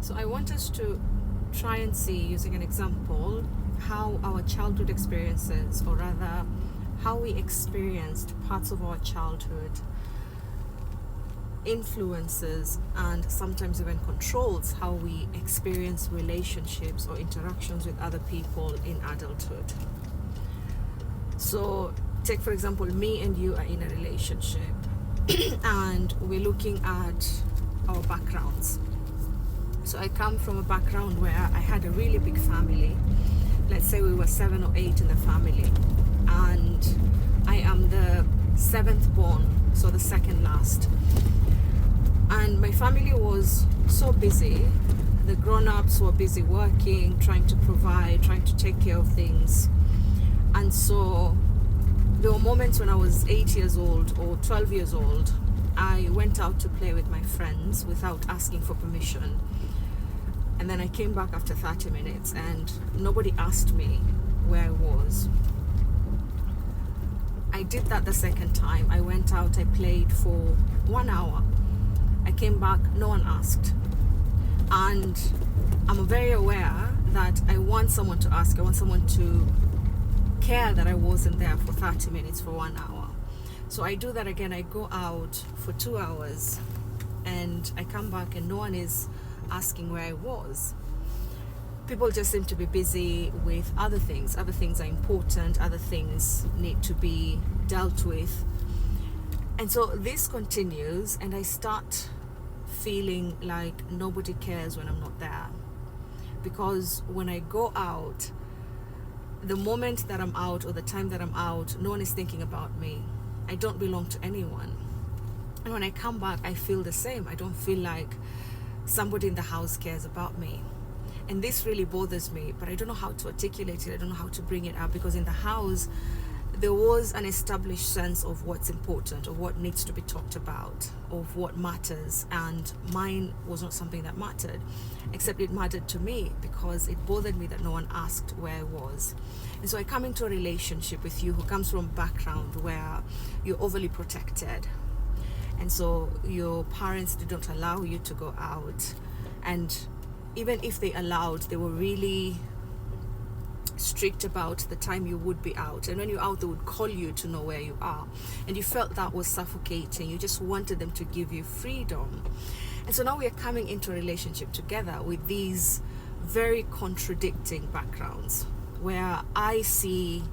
So I want us to try and see, using an example, how our childhood experiences, or rather how we experienced parts of our childhood, influences and sometimes even controls how we experience relationships or interactions with other people in adulthood. So take, for example, me and you are in a relationship and we're looking at our backgrounds. So I come from a background where I had a really big family. Let's say we were 7 or 8 in the family, and I am the 7th born, so the second last. And my family was so busy. The grown-ups were busy working, trying to provide, trying to take care of things. And so there were moments when I was 8 years old or 12 years old, I went out to play with my friends without asking for permission. And then I came back after 30 minutes and nobody asked me where I was. I did that the second time. I went out, I played for 1 hour. I came back, no one asked. And I'm very aware that I want someone to ask. I want someone to care that I wasn't there for 30 minutes, for 1 hour. So I do that again. I go out for 2 hours and I come back and no one is asking where I was. People just seem to be busy with other things. Other things are important, other things need to be dealt with. And so this continues, and I start feeling like nobody cares when I'm not there. Because when I go out, the moment that I'm out or the time that I'm out, no one is thinking about me. I don't belong to anyone. And when I come back, I feel the same. I don't feel like somebody in the house cares about me. And this really bothers me, but I don't know how to articulate it. I don't know how to bring it up, because in the house there was an established sense of what's important, of what needs to be talked about, of what matters, and mine was not something that mattered, except it mattered to me because it bothered me that no one asked where I was. And so I come into a relationship with you who comes from a background where you're overly protected, and so your parents did not allow you to go out, and even if they allowed, they were really strict about the time you would be out, and when you're out they would call you to know where you are, and you felt that was suffocating. You just wanted them to give you freedom. And so now we are coming into a relationship together with these very contradicting backgrounds, where I see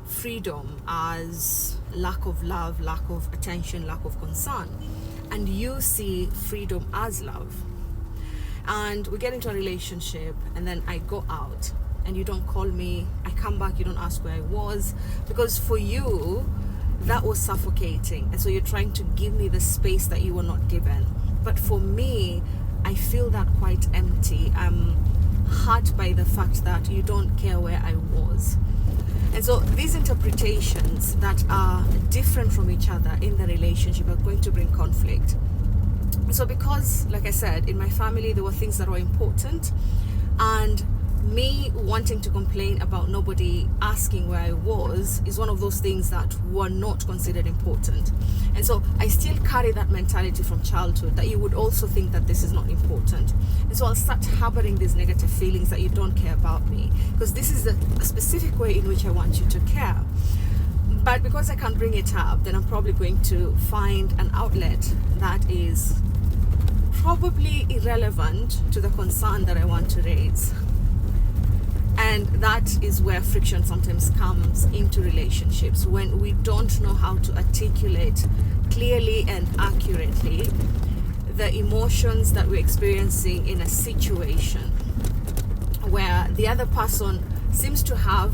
freedom as lack of love, lack of attention, lack of concern, and you see freedom as love. And we get into a relationship, and then I go out and you don't call me. I come back, you don't ask where I was, because for you that was suffocating, and so you're trying to give me the space that you were not given. But for me, I feel that quite empty. I'm hurt by the fact that you don't care where I was. And so these interpretations that are different from each other in the relationship are going to bring conflict. So because, like I said, in my family there were things that were important, and me wanting to complain about nobody asking where I was is one of those things that were not considered important. And so I still carry that mentality from childhood, that you would also think that this is not important. And so I'll start harboring these negative feelings that you don't care about me, because this is a specific way in which I want you to care. But because I can't bring it up, then I'm probably going to find an outlet that is probably irrelevant to the concern that I want to raise. And that is where friction sometimes comes into relationships, when we don't know how to articulate clearly and accurately the emotions that we're experiencing in a situation where the other person seems to have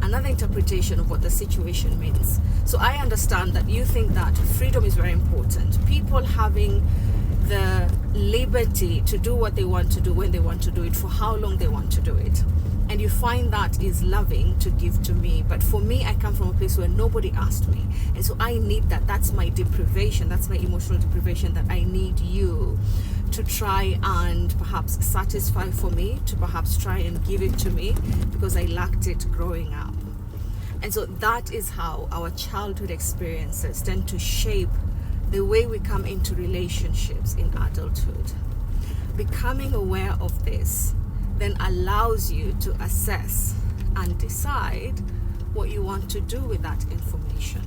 another interpretation of what the situation means. So I understand that you think that freedom is very important. People having the liberty to do what they want to do when they want to do it, for how long they want to do it. And you find that is loving to give to me. But for me, I come from a place where nobody asked me. And so I need that. That's my deprivation. That's my emotional deprivation that I need you to try and perhaps satisfy for me, to perhaps try and give it to me, because I lacked it growing up. And so that is how our childhood experiences tend to shape the way we come into relationships in adulthood. becoming aware of this then allows you to assess and decide what you want to do with that information.